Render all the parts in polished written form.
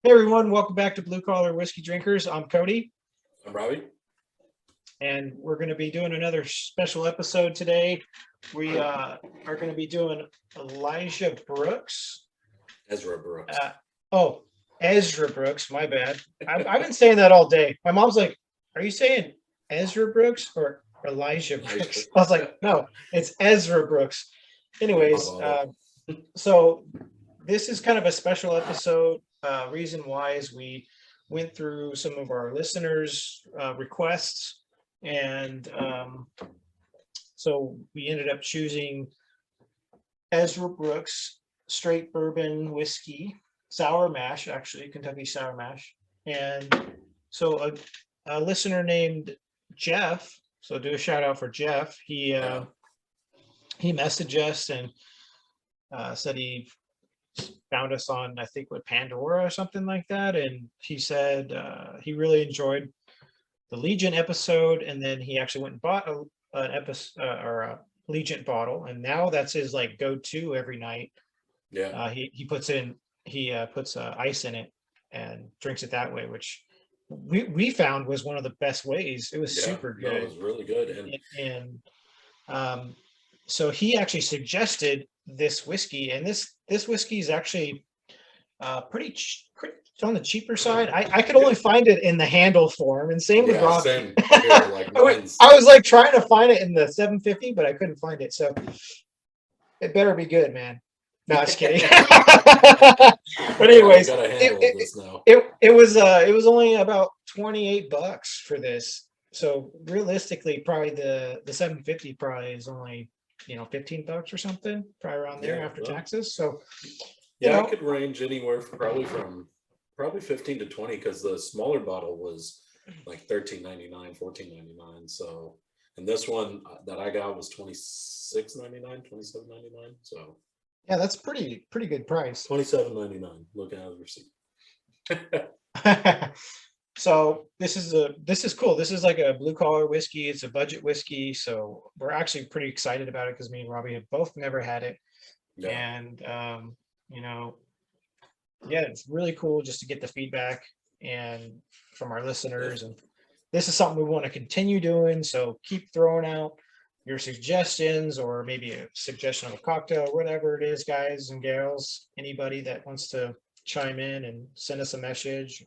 Hey everyone, welcome back to Blue Collar Whiskey Drinkers. I'm Cody, I'm Robbie. and we're going to be doing another special episode today. We are going to be doing Elijah Brooks. Ezra Brooks. Oh, Ezra Brooks, my bad. I've been saying that all day. My mom's like, are you saying Ezra Brooks or Elijah Brooks? I was like, no, it's Ezra Brooks. Anyways, so this is kind of a special episode. Reason why is we went through some of our listeners' requests, and so we ended up choosing Ezra Brooks straight bourbon whiskey, sour mash, actually Kentucky sour mash. And so a listener named Jeff, so do a shout out for Jeff. He messaged us and said he found us on, I think, with Pandora or something like that, and he said he really enjoyed the Legion episode, and then he actually went and bought an episode or a Legion bottle, and now that's his like go-to every night. Yeah. He puts ice in it and drinks it that way, which we found was one of the best ways. It was super No, it good. was really good. And so he actually suggested this whiskey, and this whiskey is actually pretty on the cheaper side. I could only find it in the handle form, and same with Robbie. Same here, like I was like trying to find it in the 750, but I couldn't find it. So it better be good, man. No, just kidding. But anyways, it was only about $28 for this. So realistically, probably the 750 probably is only $15 or something, probably around there after taxes. So it could range anywhere from probably 15 to 20, because the smaller bottle was like $13.99, $14.99. So, and this one that I got was $26.99, $27.99. So yeah, that's pretty good price. $27.99. Look at the receipt. So this is cool. This is like a blue collar whiskey. It's a budget whiskey, so we're actually pretty excited about it because me and Robbie have both never had it. Yeah. And yeah, it's really cool just to get the feedback and from our listeners, and this is something we want to continue doing. So keep throwing out your suggestions, or maybe a suggestion of a cocktail, whatever it is, guys and gals, anybody that wants to chime in and send us a message.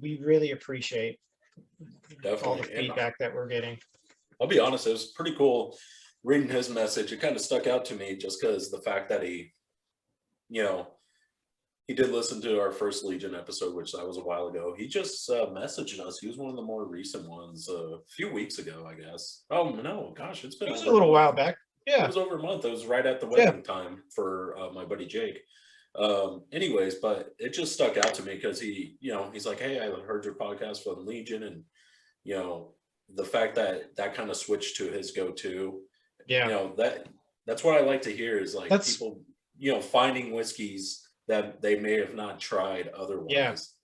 We really appreciate all the feedback that we're getting. I'll be honest, it was pretty cool reading his message. It kind of stuck out to me just because the fact that he did listen to our first Legion episode, which that was a while ago. He just messaged us. He was one of the more recent ones a few weeks ago, I guess. Oh, no, gosh, it was a little while back. Yeah. It was over a month. It was right at the wedding time for my buddy Jake. Anyways, but it just stuck out to me because he's like, hey, I heard your podcast from Legion, and the fact that kind of switched to his go-to. That's what I like to hear, is like people finding whiskeys that they may have not tried otherwise,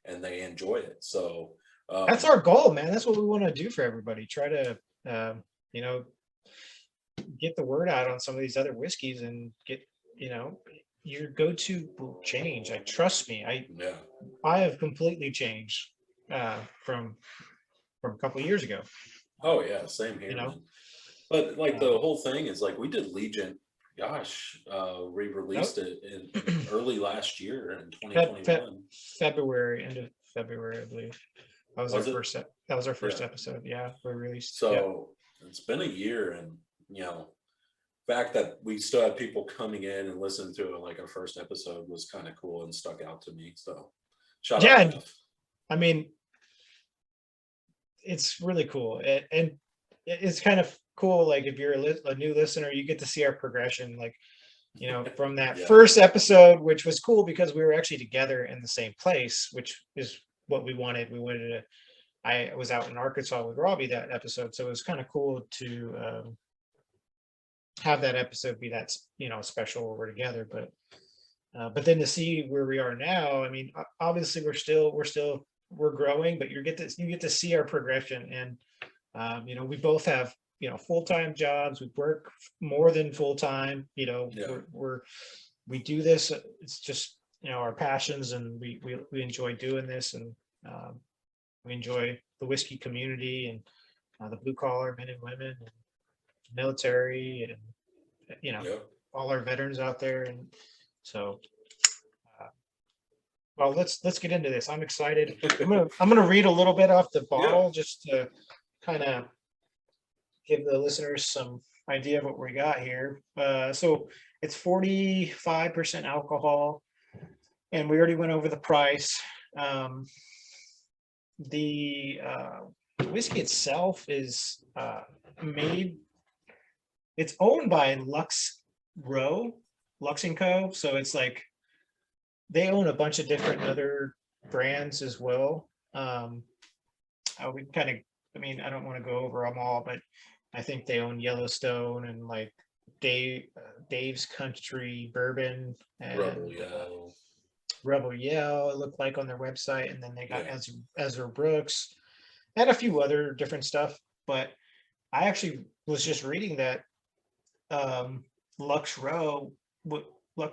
and they enjoy it. So that's our goal, man. That's what we want to do for everybody. Try to get the word out on some of these other whiskeys, and get your go-to will change. Trust me. I have completely changed from a couple of years ago. Oh yeah, same here. But like the whole thing is like, we did Legion. Gosh, we released it in early last year in 2021. End of February, I believe. That was our first episode. Yeah, we released. So it's been a year, and fact that we still have people coming in and listening to it, like our first episode, was kind of cool and stuck out to me. So shout out. I mean, it's really cool, and it's kind of cool. Like if you're a new listener, you get to see our progression, like from that first episode, which was cool because we were actually together in the same place, which is what we wanted. I was out in Arkansas with Robbie that episode, so it was kind of cool to have that episode be that special where we're together. But then to see where we are now, I mean, obviously we're growing, but you get to see our progression. And we both have full-time jobs. We work more than full-time. We do this. It's just our passions, and we enjoy doing this, and we enjoy the whiskey community, and the blue collar men and women, and military, and Yeah. all our veterans out there. And so well, let's get into this. I'm excited. I'm gonna read a little bit off the bottle just to kind of give the listeners some idea of what we got here. So it's 45% alcohol, and we already went over the price. The whiskey itself is made. It's owned by Lux and Co. So it's like they own a bunch of different other brands as well. We kind of, I mean, I don't want to go over them all, but I think they own Yellowstone and like Dave's Country Bourbon and Rebel Yell, it looked like on their website. And then they got Ezra Brooks and a few other different stuff. But I actually was just reading that Lux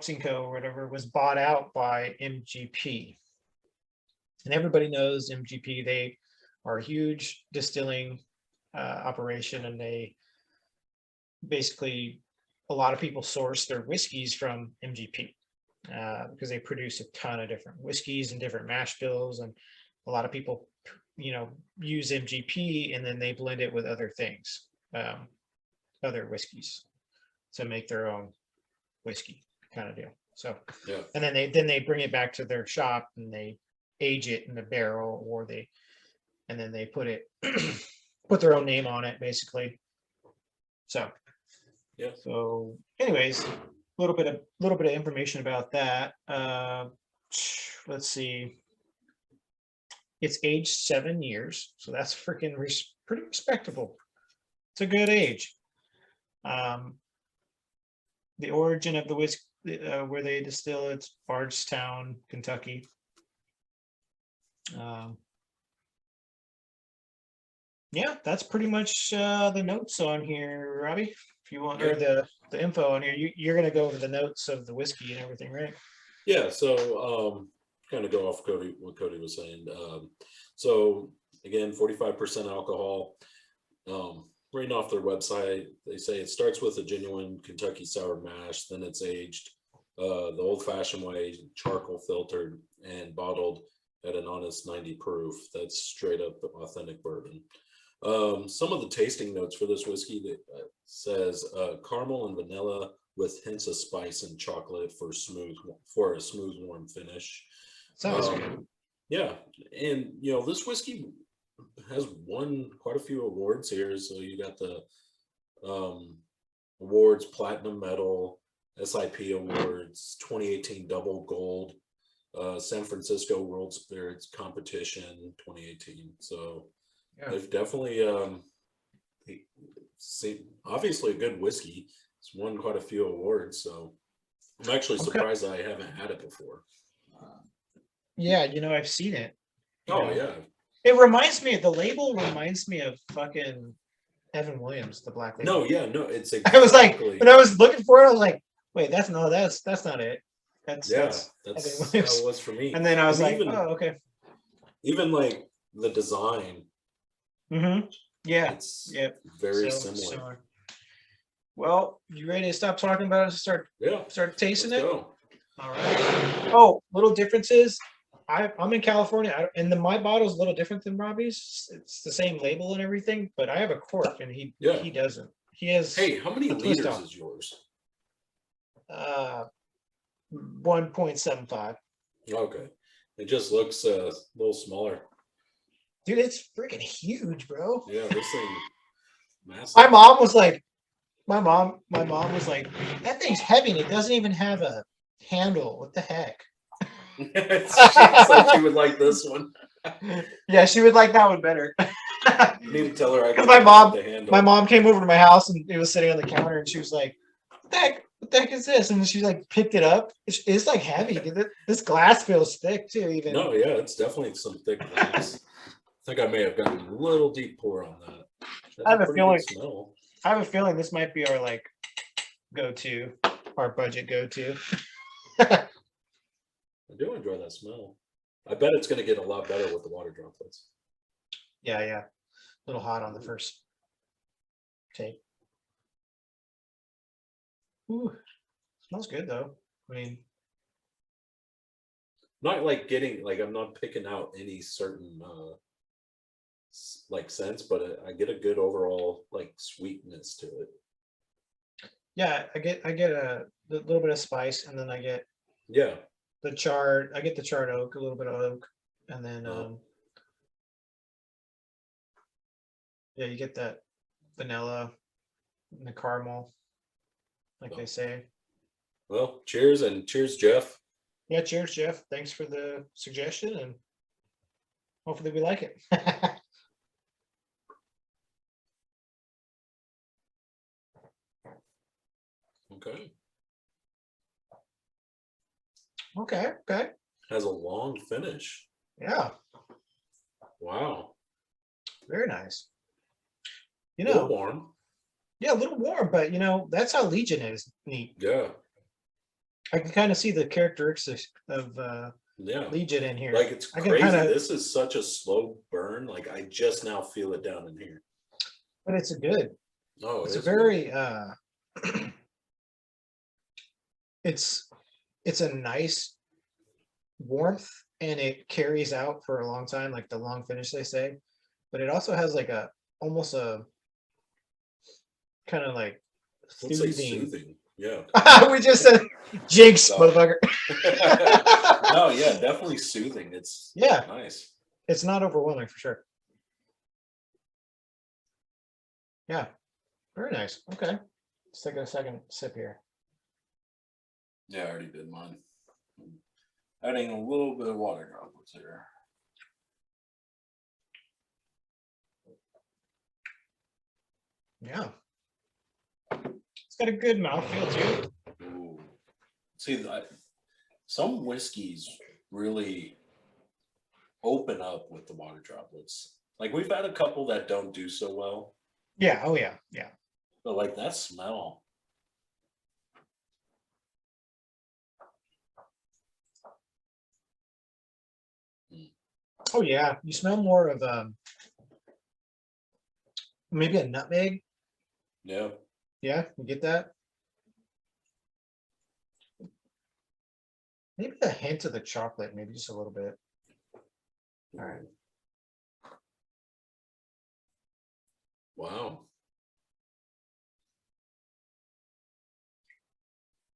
and Co. or whatever was bought out by MGP. And everybody knows MGP. They are a huge distilling operation, and they basically, a lot of people source their whiskeys from MGP because they produce a ton of different whiskeys and different mash bills, and a lot of people use MGP and then they blend it with other things, other whiskeys, to make their own whiskey kind of deal. So and then they bring it back to their shop and they age it in the barrel, and then they put their own name on it basically. So anyways, a little bit of information about that. Let's see, it's aged 7 years, so that's freaking pretty respectable. It's a good age. The origin of the whiskey, where they distill, it's Bardstown, Kentucky. Yeah, that's pretty much the notes on here, Robbie. If you want, or the info on here, you're going to go over the notes of the whiskey and everything, right? Yeah. So kind of go off what Cody was saying. So again, 45% alcohol. Reading off their website, they say it starts with a genuine Kentucky sour mash, then it's aged the old-fashioned way, charcoal filtered and bottled at an honest 90 proof. That's straight up authentic bourbon. Some of the tasting notes for this whiskey that says caramel and vanilla with hints of spice and chocolate for a smooth, warm finish. Sounds good. Yeah, and this whiskey has won quite a few awards here. So you got the awards: platinum medal, SIP awards, 2018 double gold, San Francisco World Spirits Competition 2018. So they've definitely obviously a good whiskey. It's won quite a few awards. So I'm actually surprised I haven't had it before. Yeah, I've seen it. Yeah. It reminds me, the label reminds me of fucking Evan Williams, the black label. No, it's exactly. I was like, when I was looking for it, I was like, wait, that's not it. That's Evan Williams. how it was for me. And then I was like, oh, okay. Even like the design. Mm-hmm. Yeah. It's very similar. Well, you ready to stop talking about it? Start tasting it? Go. All right. Oh, little differences. I'm in California, and my bottle's a little different than Robbie's. It's the same label and everything, but I have a cork, and he doesn't. He has. Hey, how many liters is yours? 1.75. Okay, it just looks a little smaller. Dude, it's freaking huge, bro. Yeah, this thing massive. My mom was like, that thing's heavy, and it doesn't even have a handle. What the heck? She said she would like this one. Yeah, she would like that one better. You need to tell her I got the handle. My mom came over to my house and it was sitting on the counter, and she was like, what the heck is this? And she like picked it up. It's like heavy. This glass feels thick too, even. No, yeah, it's definitely some thick glass. I think I may have gotten a little deep pour on that. I have a feeling this might be our like go-to, our budget go-to. I do enjoy that smell. I bet it's going to get a lot better with the water droplets. Yeah, yeah. A little hot on the first take. Ooh, smells good though. I mean, Not like getting like I'm not picking out any certain like scents, but I get a good overall like sweetness to it. yeah, I get a little bit of spice, and then I get Yeah. the charred. I get the charred oak, a little bit of oak, and then Oh, yeah, you get that vanilla and the caramel, like they oh. say. Well, cheers and cheers, Jeff. Yeah, cheers, Jeff. Thanks for the suggestion, and hopefully we like it. Okay. Okay, okay. Has a long finish. Yeah, Wow. very nice. You A little know, warm. yeah, a little warm, but that's how Legion is neat. Yeah. I can kind of see the characteristics of Yeah. Legion in here. Like it's I can kind crazy. of, This is such a slow burn. Like I just now feel it down in here. but it's a good. Oh, It's a it's good. very it's a nice warmth, and it carries out for a long time, like the long finish they say. But it also has like a almost a kind of like Let's say soothing. soothing. Yeah. We just said jinx, No. motherfucker. No, yeah, definitely soothing. It's Yeah, nice. it's not overwhelming for sure. Yeah, very nice. Okay, let's take a second sip here. Yeah, I already did mine. Adding a little bit of water droplets here. Yeah, it's got a good mouthfeel too. Ooh. See, some whiskeys really open up with the water droplets. Like we've had a couple that don't do so well, Yeah. Oh yeah. Yeah. but like that smell. Mm. Oh yeah. You smell more of maybe a nutmeg. Yeah. Yeah, you get that. Maybe a hint of the chocolate, maybe just a little bit. All right. Wow.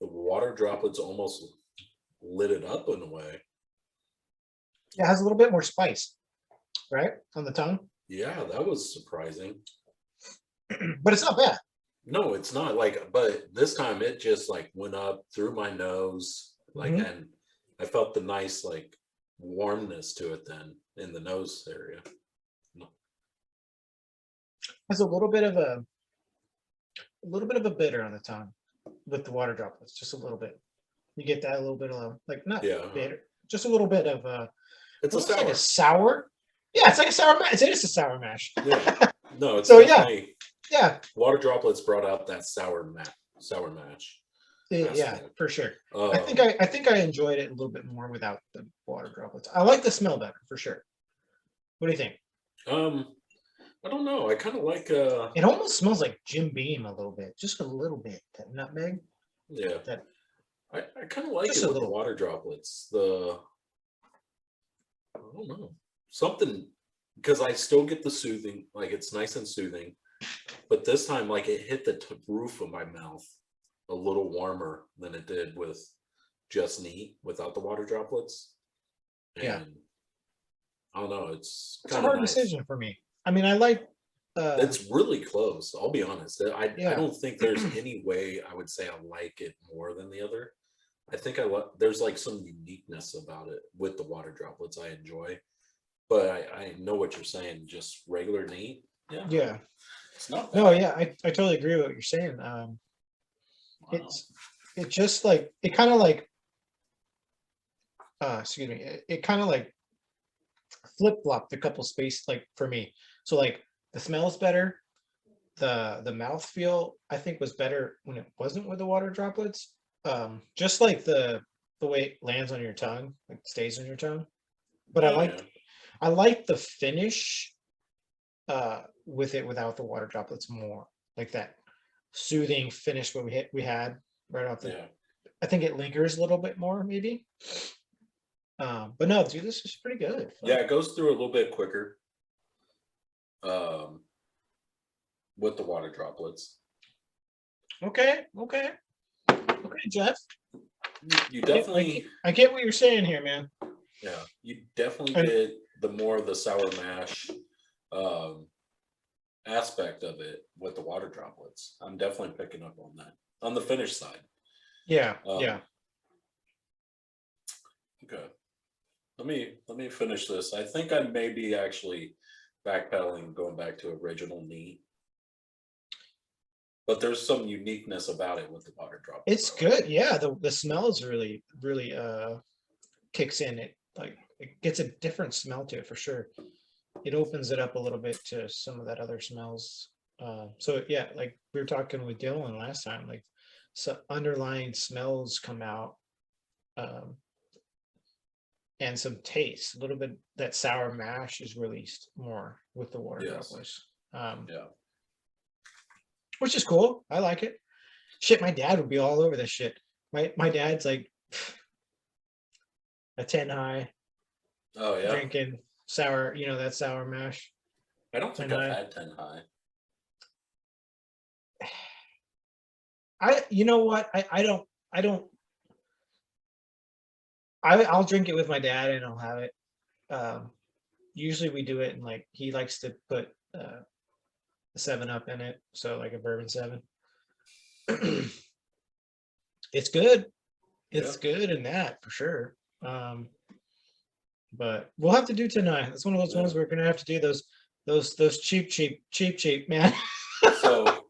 The water droplets almost lit it up in a way. It has a little bit more spice, right, on the tongue, Yeah, that was surprising. but it's not bad. No, it's not like, but this time it just like went up through my nose, like, Mhm. and I felt the nice like warmness to it then in the nose area. Has a little bit of a bitter on the tongue with the water droplets, just a little bit. You get that a little bit of like not Yeah, bitter, just a little bit of it's a almost like sour. a sour. Yeah, it's like a sour mash. It is a sour mash. Yeah, no, it's So yeah, definitely yeah, water droplets brought out that sour mash yeah, aspect. for sure. Um, I think I enjoyed it a little bit more without the water droplets. I like the smell better for sure. What do you think? um, I don't know. I kind of like It almost smells like Jim Beam a little bit, just a little bit. That nutmeg, yeah. that I kind of like just it a with the little. water droplets. I don't know, something because I still get the soothing, like it's nice and soothing, but this time like it hit the roof of my mouth a little warmer than it did with just neat without the water droplets. Yeah, And I don't know, it's it's a kind of hard nice. decision for me. I mean, I like. It's really close. I'll be honest. I Yeah, don't think there's any way I would say I like it more than the other. I think there's like some uniqueness about it with the water droplets I enjoy. But I know what you're saying. Just regular neat. Yeah, yeah. it's not No, bad. yeah, I totally agree with what you're saying. Wow. It's it just like it kind of like excuse me, it kind of like flip flopped a couple space like for me. So like the smell is better, the mouth feel I think was better when it wasn't with the water droplets. Just like the the way it lands on your tongue, like stays on your tongue. But Oh, yeah. I like the finish with it without the water droplets more, like that soothing finish what we had right off the. Yeah. I think it lingers a little bit more maybe. But no, dude, this is pretty good. Yeah, it goes through a little bit quicker. With the water droplets. Okay, Jeff. You definitely. I get what you're saying here, man. Yeah, you definitely get the more of the sour mash aspect of it with the water droplets. I'm definitely picking up on that on the finish side. Yeah, yeah. Okay, let me finish this. I think I may be actually backpedaling, going back to original neat, but there's some uniqueness about it with the water droplets. It's good. Yeah, the smell is really kicks in. It like it gets a different smell to it for sure. It opens it up a little bit to some of that other smells. So yeah, like we were talking with Dylan last time, like so underlying smells come out, and some taste. A little bit that sour mash is released more with the water droplets. Yeah, which is cool. I like it. Shit, my dad would be all over this shit. My dad's like a 10 high. Oh yeah. Drinking sour, that sour mash. I don't think I've had 10 high. You know what? I'll drink it with my dad and I'll have it. Usually we do it and like he likes to put a 7-Up in it, so like a bourbon 7. It's good. It's good in that for sure. But we'll have to do tonight. That's one of those ones we're gonna have to do those cheap, man. So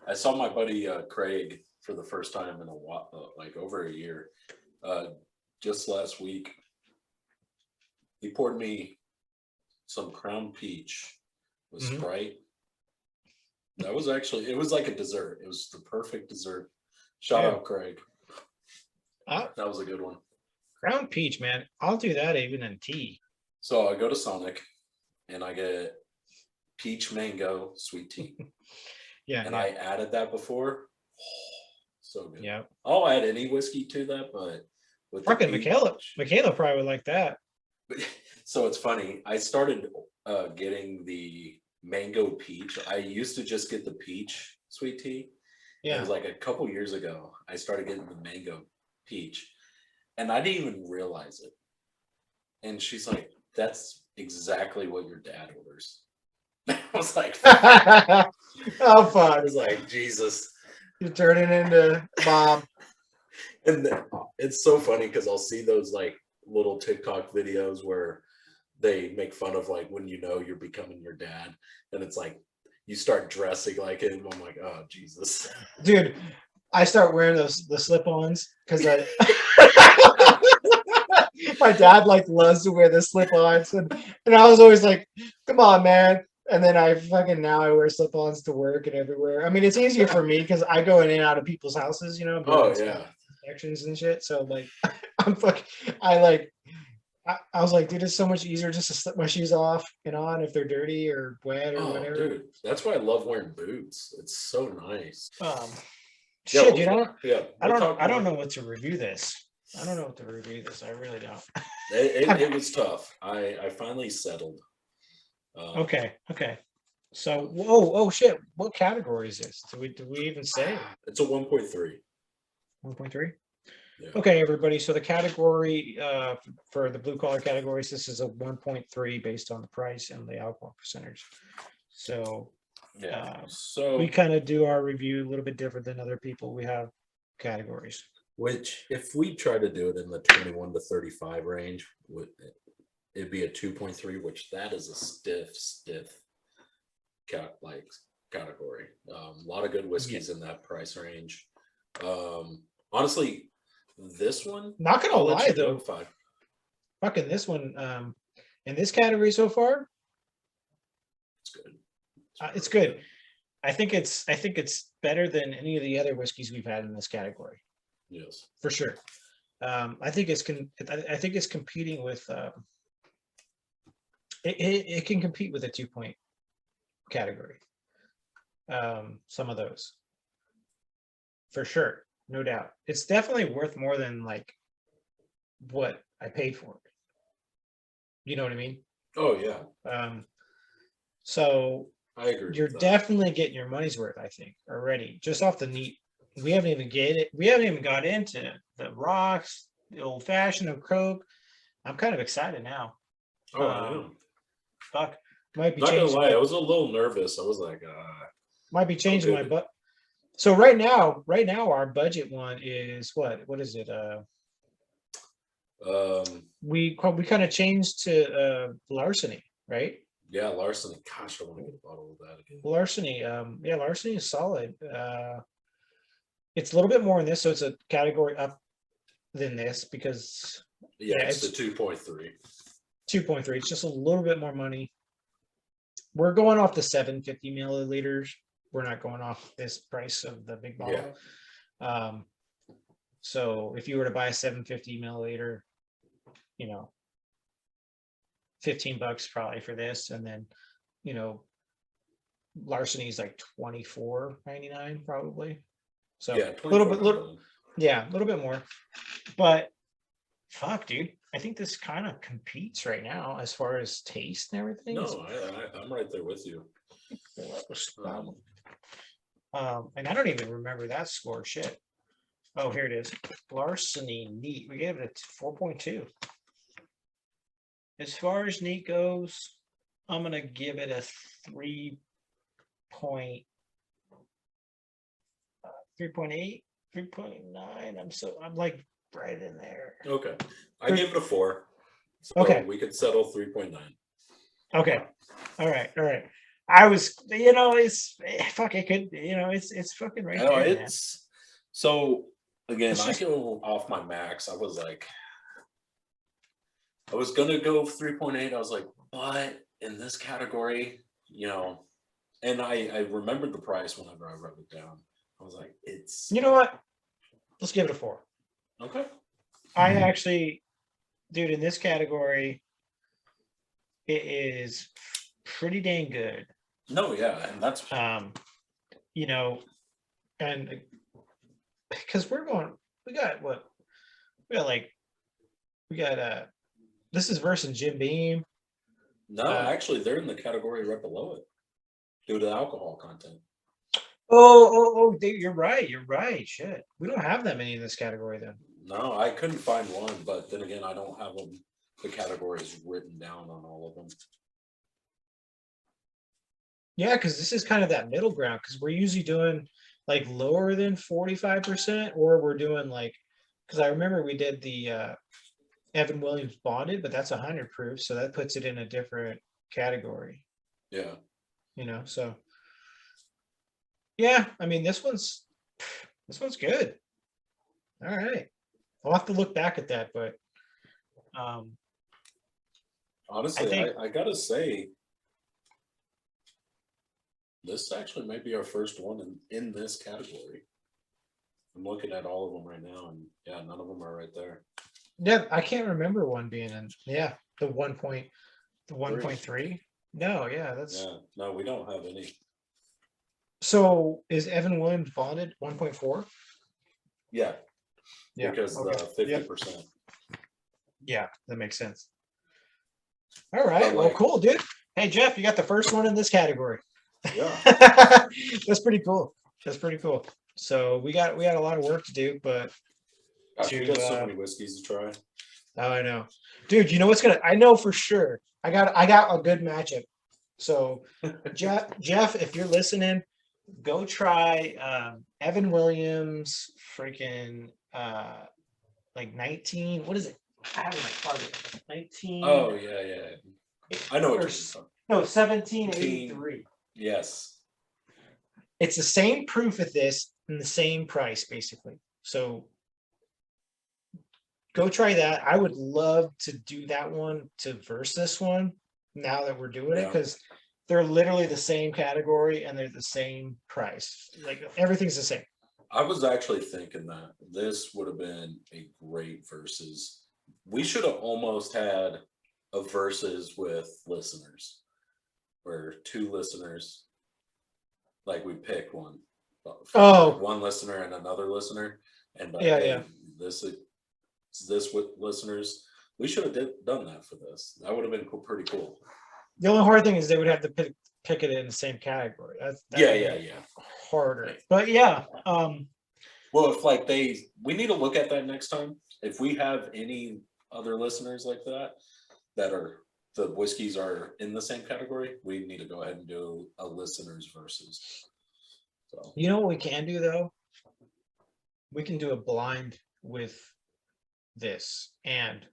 I saw my buddy Craig for the first time in a while, like over a year, just last week. He poured me some Crown Peach with Sprite. That was actually, it was like a dessert. It was the perfect dessert. Shout out Craig. That was a good one. Crown Peach, man. I'll do that even in tea. So I go to Sonic and I get peach mango sweet tea. And I added that before. So good. Yeah. I'll add any whiskey to that, but with fucking Michaela probably would like that. So it's funny. I started getting the mango peach. I used to just get the peach sweet tea. Yeah. It was like a couple years ago. I started getting the mango peach. And I didn't even realize it. And she's like, that's exactly what your dad orders. I was like, oh fuck. I was like, Jesus. You're turning into Bob. And it's so funny because I'll see those like little TikTok videos where they make fun of like when you're becoming your dad. And it's like you start dressing like him. I'm like, oh Jesus. Dude, I start wearing the slip-ons because my dad like loves to wear the slip-ons and I was always like, come on, man. And then I wear slip-ons to work and everywhere. I mean, it's easier for me because I go in and out of people's houses, Oh yeah. Sections and shit. So like, I was like, dude, it's so much easier just to slip my shoes off and on if they're dirty or wet or whatever. Dude, that's why I love wearing boots. It's so nice. Shit, dude, I don't know what to review this. I don't know what to review this. I really don't. It was tough. I finally settled. Okay. So, oh shit! What category is this? Do we even say? It's a 1.3. 1.3. Yeah. Okay, everybody. So the category for the blue collar categories, this is a 1.3 based on the price and the alcohol percentage. So so we kind of do our review a little bit different than other people. We have categories. Which, if we try to do it in the 21 to 35 range, it'd be a 2.3, which that is a stiff category. A lot of good whiskeys in that price range. Honestly, this one, not gonna lie though, fucking this one, in this category so far, it's good. It's good. I think it's better than any of the other whiskeys we've had in this category. Yes, for sure. I think I think it's competing with it can compete with a 2-point category. Some of those for sure, no doubt. It's definitely worth more than like what I paid for it. You know what I mean? Oh yeah, So I agree you're with that. definitely getting your money's worth, I think, already. Just off the neat. We haven't even got into the rocks, the old fashioned of croak. I'm kind of excited now. Oh, I Um, am. fuck. Might be Not gonna changing lie, my I was a little nervous. I was like, might be oh changing my good. butt. So right now our budget one is what is it? Um, We kind of changed to larceny, right? yeah, Larceny. Gosh, I want to get a bottle of that again. Larceny. Yeah, larceny is solid. It's a little bit more in this, so it's a category up than this because Yeah, yeah, it's the it's 2.3. 2.3. It's just a little bit more money. We're going off the 750 milliliters. We're not going off this price of the big Yeah. bottle. So if you were to buy a 750 milliliter, you know, $15 probably for this, and then you know, larceny is like $24.99 probably. So Yeah, a little bit, 24.99. yeah, a little bit more. But fuck, dude, I think this kind of competes right now as far as taste and everything. No, I'm right there with you. And I don't even remember that score. Shit. Oh, here it is. Larceny neat. We gave it a 4.2. As far as neat goes, I'm gonna give it a 3.8, 3.9. I'm like right in there. Okay, I gave it a 4, so Okay. we could settle 3.9. Okay. All right. I was, it's fuck. It could, it's fucking right No, there, man. it's so again. It's I just, go off my max. I was like, I was gonna go 3.8. I was like, but in this category, and I remembered the price whenever I wrote it down. I was like, it's you know what? Let's give it a 4. okay. I actually, dude, in this category, it is pretty dang good. No, yeah, and that's You know, and because we got what? We got like, we got this is versus Jim Beam. no. Actually, they're in the category right below it due to the alcohol content. Dude, you're right. You're right. Shit, we don't have that many in this category then. No, I couldn't find one, but then again, I don't have them. The categories written down on all of them. Yeah, because this is kind of that middle ground. Because we're usually doing like lower than 45%, or we're doing like, because I remember we did the Evan Williams bonded, but that's 100 proof, so that puts it in a different category. Yeah. So yeah, I mean this one's good. All right, I'll have to look back at that, but I Honestly, think I gotta say, this actually might be our first one in this category. I'm looking at all of them right now, and yeah, none of them are right there. yeah, I can't remember one being in. Yeah, the 1.3. No, yeah, that's Yeah, no, we don't have any. so. Is Evan Williams bonded 1.4? Yeah, Yeah. because Okay. the Yep. 50%. Yeah, that makes sense. All right. But Well, like, cool, dude. Hey, Jeff, you got the first one in this category. yeah, That's pretty cool. That's pretty cool. So we got a lot of work to do, but gosh, we got so to many whiskeys to try. oh, I know, dude. You know what's gonna? I know for sure. I got a good matchup. So Jeff, if you're listening, go try Evan Williams, freaking like 19. What is it? I have it in my closet. 19. Oh yeah. I know what you're talking. No, 1783. Yes. It's the same proof of this and the same price, basically. So go try that. I would love to do that one to verse this one now that we're doing it, Yeah. because they're literally the same category and they're the same price. Like everything's the same. I was actually thinking that this would have been a great versus. We should have almost had a versus with listeners, where two listeners, like we pick one, one listener and another listener, and hey, this with listeners. We should have done that for this. That would have been pretty cool. The only hard thing is they would have to pick it in the same category. That's yeah. Harder, but yeah. Well, if like we need to look at that next time. If we have any other listeners like that are the whiskeys are in the same category, we need to go ahead and do a listeners versus. So you know what we can do though? We can do a blind with this and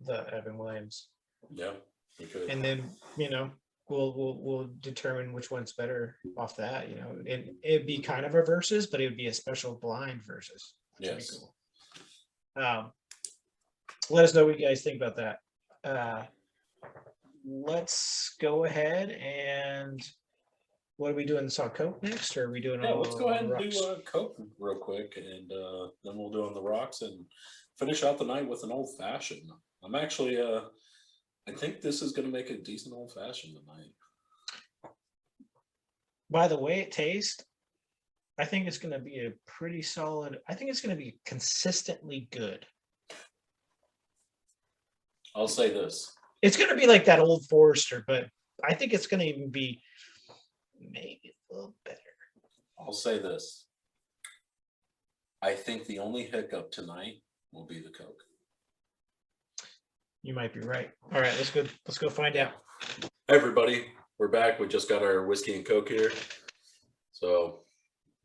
the Evan Williams. Yeah, we could. And then we'll determine which one's better off that. It'd be kind of a versus, but it would be a special blind versus. Yes. Cool. Let us know what you guys think about that. Let's go ahead and what are we doing? Saw Coke next, or are we doing? Yeah, let's go ahead and do Coke real quick, and then we'll do on the rocks and finish out the night with an old fashioned. I'm actually, I think this is going to make a decent old fashioned tonight. By the way it tastes, I think it's going to be a pretty solid. I think it's going to be consistently good. I'll say this. It's going to be like that Old Forester, but I think it's going to even be maybe a little better. I'll say this. I think the only hiccup tonight will be the Coke. You might be right. All right, let's go find out. Hey everybody, we're back. We just got our whiskey and Coke here. So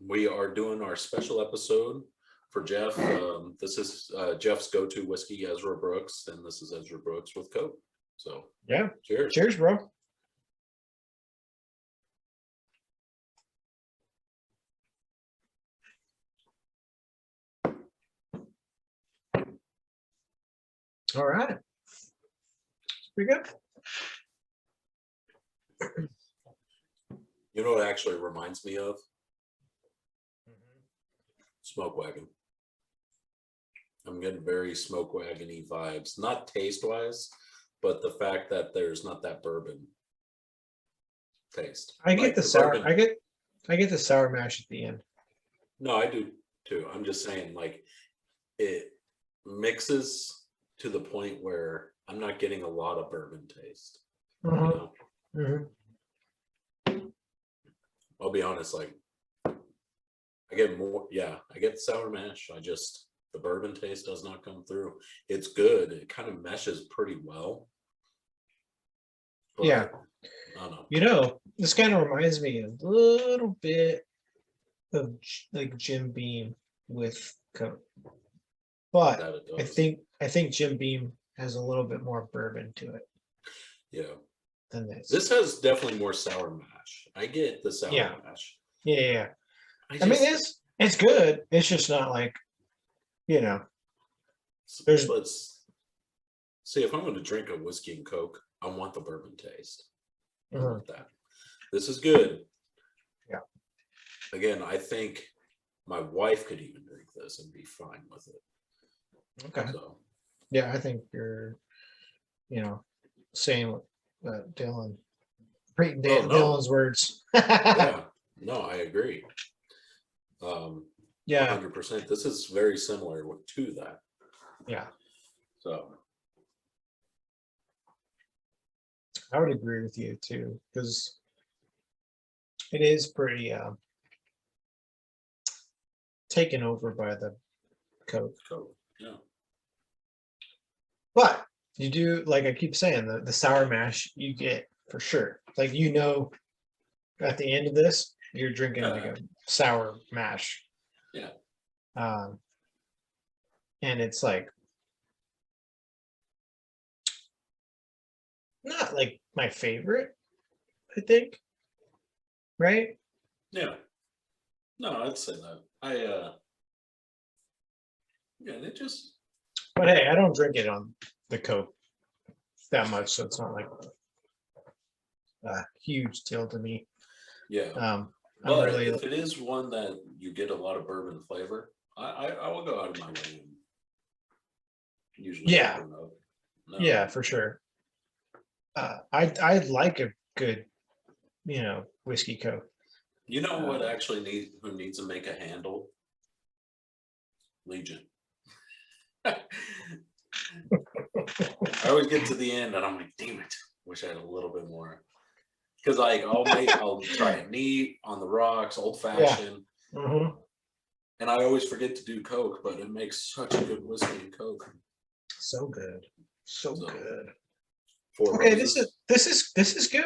we are doing our special episode for Jeff. This is Jeff's go-to whiskey, Ezra Brooks, and this is Ezra Brooks with Coke. So yeah, cheers. Cheers, bro. All right. Pretty good. You know what it actually reminds me of? Smoke wagon. I'm getting very smoke wagon-y vibes. Not taste-wise, but the fact that there's not that bourbon taste. I get the sour. Bourbon. I get the sour mash at the end. No, I do too. I'm just saying, like, it mixes to the point where I'm not getting a lot of bourbon taste. I'll be honest, like I get more, I get the sour mash. The bourbon taste does not come through. It's good. It kind of meshes pretty well. But, yeah. I don't know. This kind of reminds me a little bit of like Jim Beam with Coke. But I think Jim Beam has a little bit more bourbon to it. Yeah. Than this. This has definitely more sour mash. I get the sour mash. Yeah. I mean, it's good. It's just not like, Let's see, if I'm going to drink a whiskey and Coke, I want the bourbon taste. I want that. This is good. Yeah. Again, I think my wife could even drink this and be fine with it. Okay. So. Yeah, I think you're, saying what Dylan, Dylan's words. Yeah. No, I agree. 100%. This is very similar to that. Yeah. So I would agree with you too, because it is pretty taken over by the Coke. Yeah. But you do, like I keep saying, the sour mash you get for sure. Like, at the end of this, you're drinking like a sour mash. Yeah. And it's like not like my favorite, I think. Right? Yeah. No, I'd say that. They just. But hey, I don't drink it on the Coke that much, so it's not like a huge deal to me. Yeah. I'm But really if it is one that you get a lot of bourbon flavor, I will go out of my way and usually pick yeah, one up. No, yeah, for sure. I like a good, whiskey coke. you know what actually who needs to make a handle? Legion. I always get to the end and I'm like, damn it, wish I had a little bit more. Because like I'll try it neat on the rocks, old Yeah. fashioned, Mm-hmm. and I always forget to do Coke, but it makes such a good whiskey and Coke. So good. So good. Four Okay, Roses. this is good.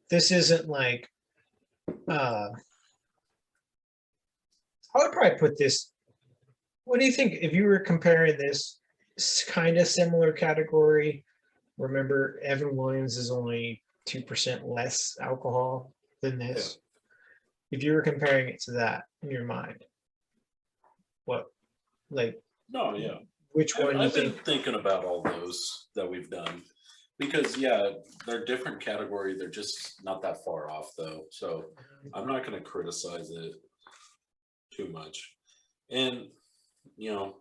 This isn't like I would probably put this. What do you think if you were comparing this kind of similar category? Remember, Evan Williams is only 2% less alcohol than this. If you were comparing it to that in your mind, what, like, No, yeah. which one you I've been think? thinking about all those that we've done because yeah, they're different category. They're just not that far off though. So I'm not going to criticize it too much. And you know,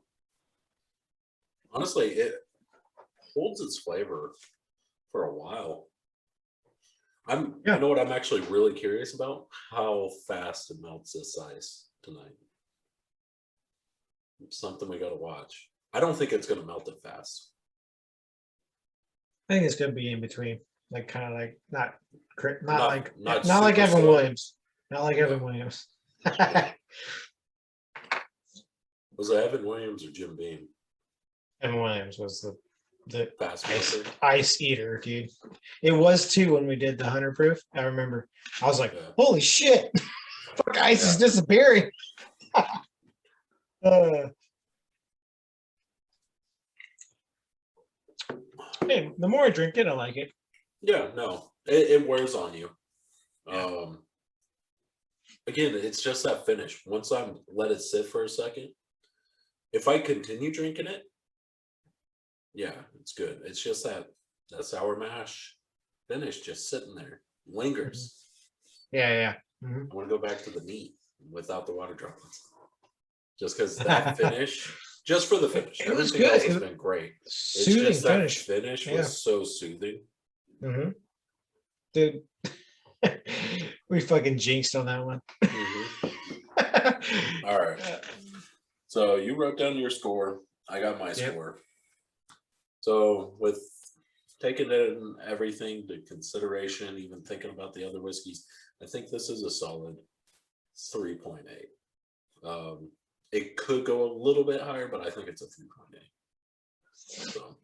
honestly, it holds its flavor for a while. You know what I'm actually really curious about? How fast it melts this ice tonight. It's something we got to watch. I don't think it's going to melt it fast. I think it's gonna be in between, like kind of like not Not like super Evan slow. Williams, not like Evan Williams. Was it Evan Williams or Jim Beam? Evan Williams was the Fast ice eater, dude. It was too when we did the 100 proof. I remember. I was like, holy shit, fuck, ice is disappearing. Hey, the more I drink it, I like it. Yeah, no, it wears on you. Again, it's just that finish. Once I let it sit for a second, if I continue drinking it, yeah, it's good. It's just that sour mash finish just sitting there, lingers. Yeah. I want to go back to the neat without the water droplets. Just because that finish, just for the finish, everything else has been great. It's just that finish was so soothing. Mm-hmm. Dude, we fucking jinxed on that one. All right. So you wrote down your score. I got my score. So with taking in everything to consideration, even thinking about the other whiskeys, I think this is a solid 3.8. It could go a little bit higher, but I think it's a 3.8. So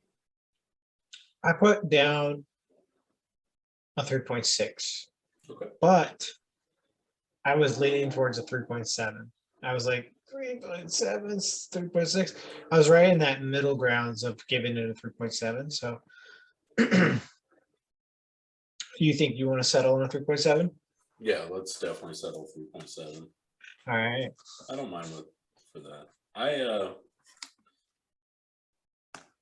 I put down a 3.6. Okay. But I was leaning towards a 3.7. I was like 3.7, 3.6. I was right in that middle grounds of giving it a 3.7. So you think you want to settle on a 3.7? Yeah, let's definitely settle 3.7. All right. I don't mind for that. I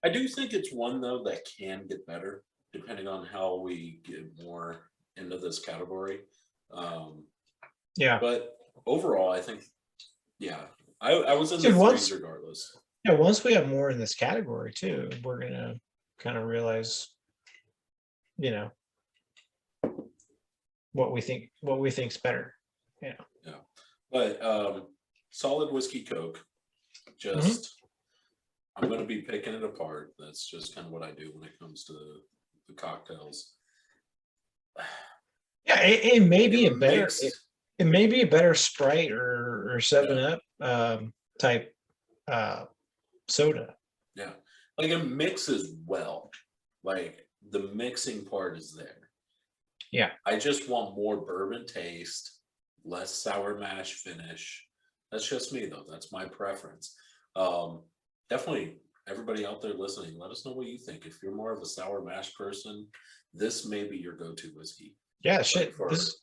do think it's one though that can get better depending on how we get more into this category. But overall, I think, I was in the threes regardless. Yeah, once we have more in this category too, we're gonna kind of realize, what we think's better. Yeah. But solid whiskey Coke. Just I'm gonna be picking it apart. That's just kind of what I do when it comes to the cocktails. Yeah, it may be a better it may be a better Sprite or 7-Up type soda. Yeah, like it mixes well. Like the mixing part is there. Yeah, I just want more bourbon taste, less sour mash finish. That's just me though. That's my preference. Definitely everybody out there listening, let us know what you think. If you're more of a sour mash person, this may be your go-to whiskey. Yeah, shit. This,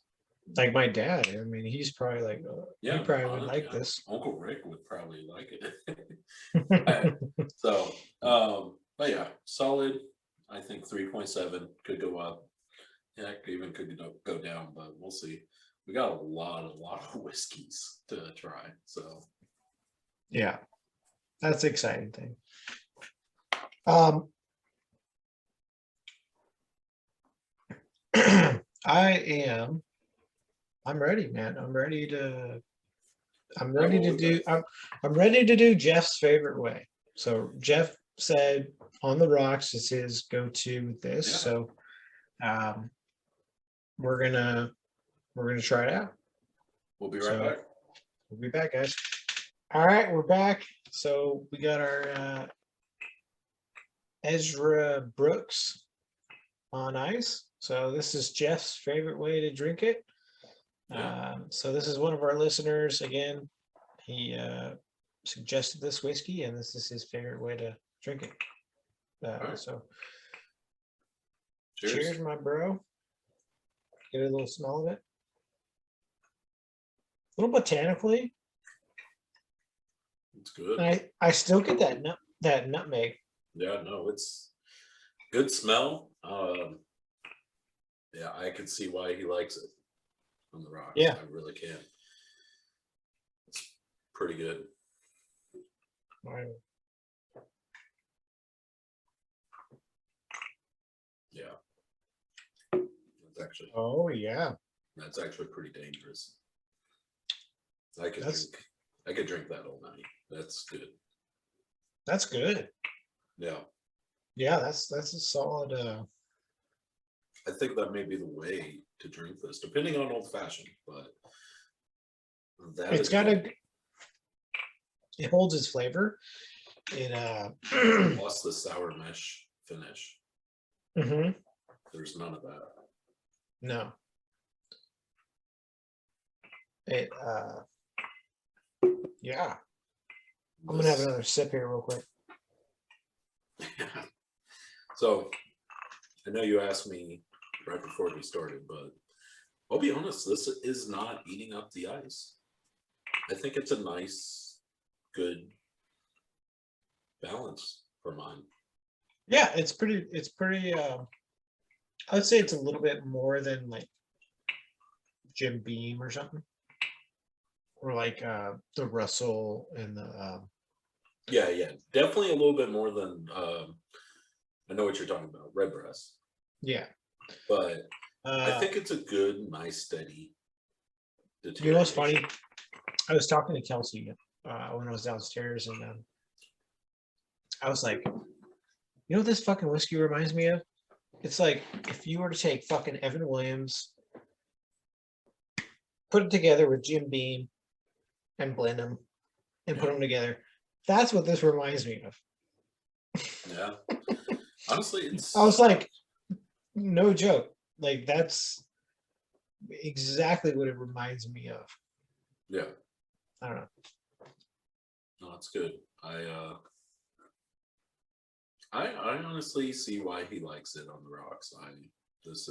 like my dad. I mean, he's probably like, he probably would like this. Uncle Rick would probably like it. So, but yeah, solid. I think 3.7 could go up. Heck, even could go down, but we'll see. we got a lot of whiskeys to try. So Yeah, that's the exciting thing. I'm ready, man. I'm ready to do Jeff's favorite way. So Jeff said on the rocks is his go-to with this. Yeah. So we're gonna try it out. we'll be right back. We'll be back, guys. All right, we're back. So we got our Ezra Brooks on ice. So this is Jeff's favorite way to drink it. Yeah. So this is one of our listeners. Again, he suggested this whiskey, and this is his favorite way to drink it. Right. So Cheers. cheers, my bro. Get a little smell of it. A little botanically. It's good. I still get that nutmeg. Yeah, no, it's good smell. Yeah, I can see why he likes it on the rocks. Yeah. I really can. It's pretty good. Yeah. That's actually pretty dangerous. I could drink that all night. That's good. That's good. Yeah. Yeah, that's a solid. I think that may be the way to drink this, depending on old fashioned, but it holds its flavor. It lost the sour mesh finish. Mm-hmm. There's none of that. No. It yeah. I'm gonna have another sip here real quick. So I know you asked me right before we started, but I'll be honest, this is not eating up the ice. I think it's a nice, good balance for mine. Yeah, it's pretty I would say it's a little bit more than like Jim Beam or something. Or like the Russell and the yeah, definitely a little bit more than I know what you're talking about, Redbreast. Yeah. But I think it's a good, nice, steady deterioration. You know what's funny? I was talking to Kelsey when I was downstairs, and I was like, you know what this fucking whiskey reminds me of? It's like if you were to take fucking Evan Williams, put it together with Jim Beam, and blend them and put them together. That's what this reminds me of. Yeah. Honestly, I was like, no joke. Like that's exactly what it reminds me of. Yeah. I don't know. No, it's good. I honestly see why he likes it on the rocks.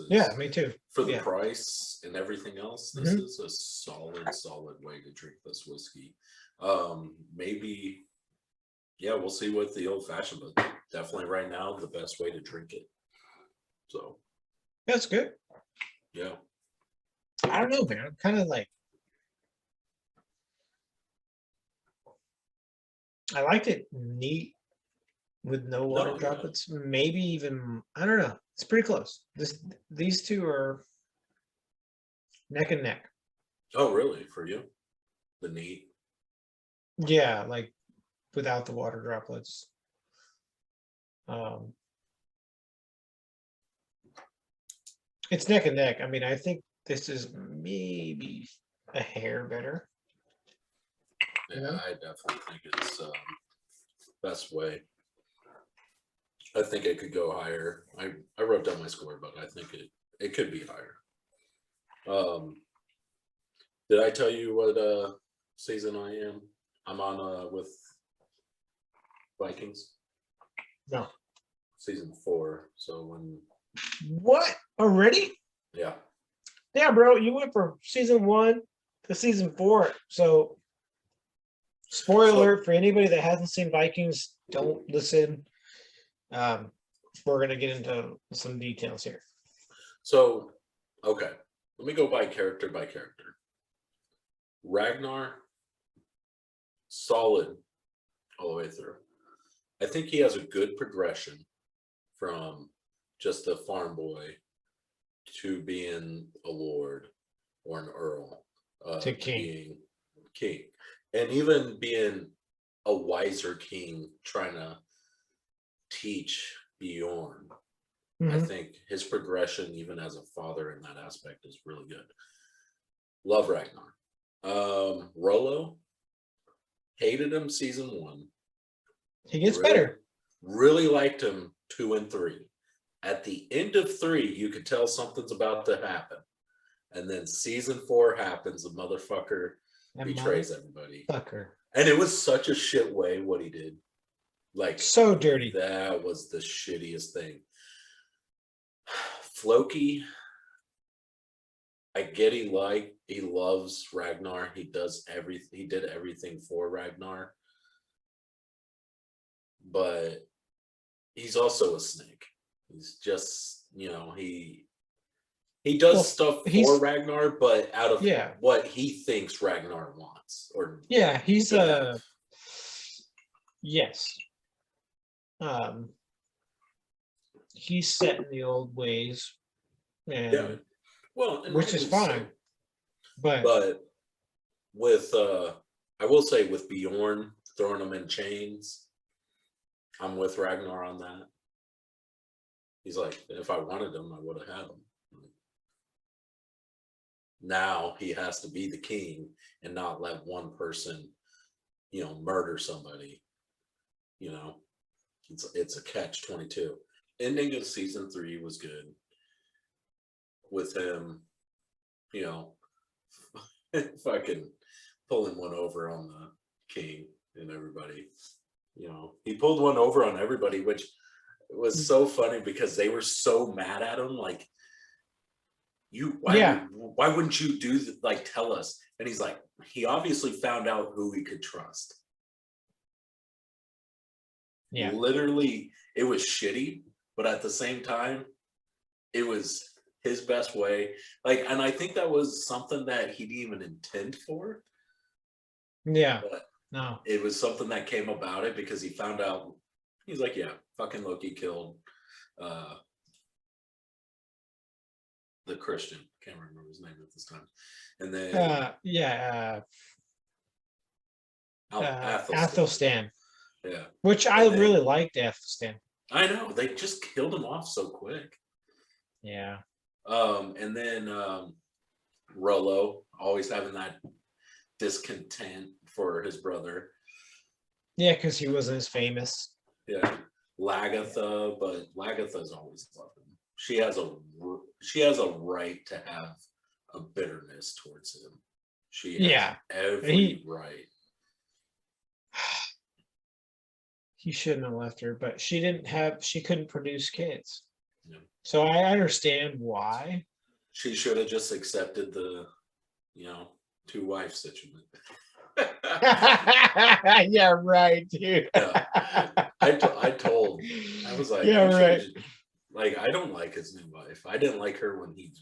Yeah, me too. For the price and everything else, this is a solid way to drink this whiskey. Maybe, yeah, we'll see what the old fashioned, but definitely right now the best way to drink it. So that's good. Yeah. I don't know, man. I'm kind of like, I liked it neat with no water droplets. Maybe even, I don't know. It's pretty close. These two are neck and neck. Oh, really? For you? The neat? Yeah, like without the water droplets. It's neck and neck. I mean, I think this is maybe a hair better. Yeah, I definitely think it's best way. I think it could go higher. I wrote down my score, but I think it could be higher. Did I tell you what season I am? I'm on with Vikings. No. Season 4. So when what already? Yeah. Yeah, bro. You went from season 1 to season 4. So spoiler alert for anybody that hasn't seen Vikings, don't listen. We're gonna get into some details here. So, okay. let me go by character. Ragnar, solid all the way through. I think he has a good progression from just a farm boy to being a lord or an earl, To to king. being king, and even being a wiser king trying to teach Bjorn. I Mhm. think his progression, even as a father in that aspect, is really good. Love Ragnar. Rollo, hated him season 1. He gets Really, better. really liked him 2 and 3. At the end of 3, you could tell something's about to happen. And then season 4 happens, the motherfucker That betrays everybody. motherfucker. And it was such a shit way what he did. Like, So dirty. that was the shittiest thing. Floki, I get he loves Ragnar. He did everything for Ragnar. But he's also a snake. He's just, he does stuff for Ragnar, but out of what he thinks Ragnar wants, or he's should have. Yes. He's set in the old ways, and well, and which is fine. so. But with I will say, with Bjorn throwing him in chains, I'm with Ragnar on that. He's like, if I wanted him, I would have had him. Now he has to be the king and not let one person, murder somebody. It's a catch-22. Ending of season 3 was good with him, fucking pulling one over on the king and everybody. He pulled one over on everybody, which was so funny because they were so mad at him. Like, why wouldn't you do that? Like, tell us. And he's like, he obviously found out who he could trust. Yeah. Literally, it was shitty, but at the same time, it was his best way. Like, and I think that was something that he didn't even intend for. Yeah. But no. It was something that came about it because he found out. He's like, yeah, fucking Loki killed the Christian. Can't remember his name at this time. And then Athelstan. Yeah. Which I really liked Athelstan. I know, they just killed him off so quick. Yeah. And then Rollo, always having that discontent for his brother. Yeah, because he wasn't as famous. Yeah. Lagatha, but Lagatha's always loved him. She has a right to have a bitterness towards him. She has every right. He shouldn't have left her, but she couldn't produce kids. Yeah. So I understand why. She should have just accepted the, 2-wife situation. Yeah, right, dude. Yeah. I was like, yeah, right. Like, I don't like his new wife. I didn't like her when he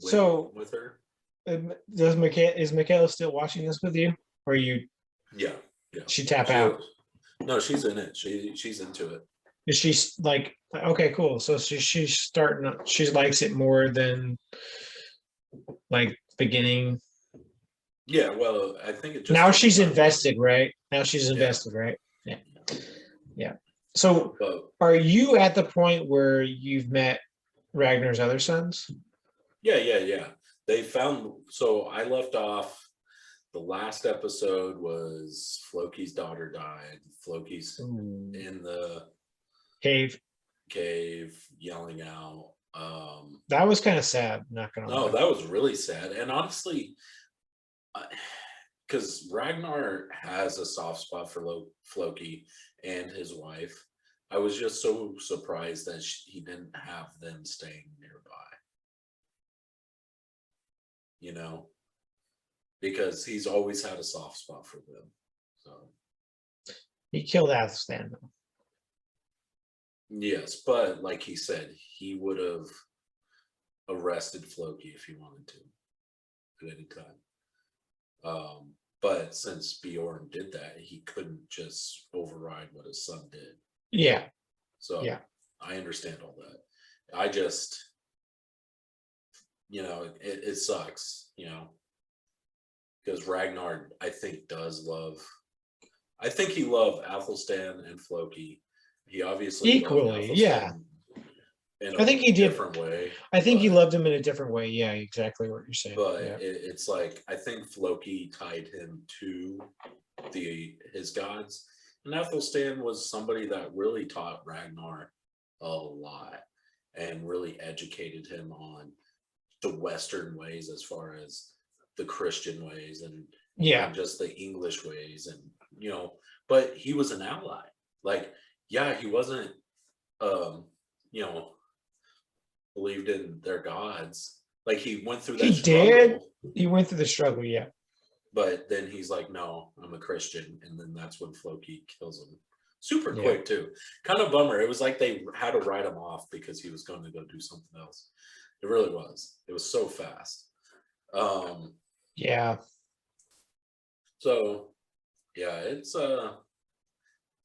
went with her. Is Michaela still watching this with you? Or you? Yeah. She tap out? No, she's in it. She's into it. Is she like, okay, cool. So she's starting. She likes it more than like beginning. Yeah, well, I think it just now she's invested, right? Right? Yeah. So, are you at the point where you've met Ragnar's other sons? Yeah. They found. So I left off. The last episode was Floki's daughter died. Floki's in the cave yelling out. That was kind of sad. Not gonna lie. No, that was really sad. And honestly, because Ragnar has a soft spot for Floki and his wife, I was just so surprised that he didn't have them staying nearby. Because he's always had a soft spot for them. So he killed Athelstan though. Yes, but like he said, he would have arrested Floki if he wanted to at any time. But since Bjorn did that, he couldn't just override what his son did. Yeah. So Yeah. I understand all that. I just, it sucks, because Ragnar, I think he loved Athelstan and Floki. He obviously Equally, loved yeah. Athelstan in I think he did. different way. I think he loved him in a different way. Yeah, exactly what you're saying. But yeah. It's like, I think Floki tied him to his gods. And Athelstan was somebody that really taught Ragnar a lot and really educated him on the Western ways as far as the Christian ways and just the English ways. And, but he was an ally. Like, yeah, he wasn't, believed in their gods. Like, he went through that struggle. He went through the struggle, yeah. But then he's like, no, I'm a Christian. And then that's when Floki kills him. Super quick, too. Kind of bummer. It was like they had to write him off because he was going to go do something else. It really was. It was so fast. Yeah. So, yeah, it's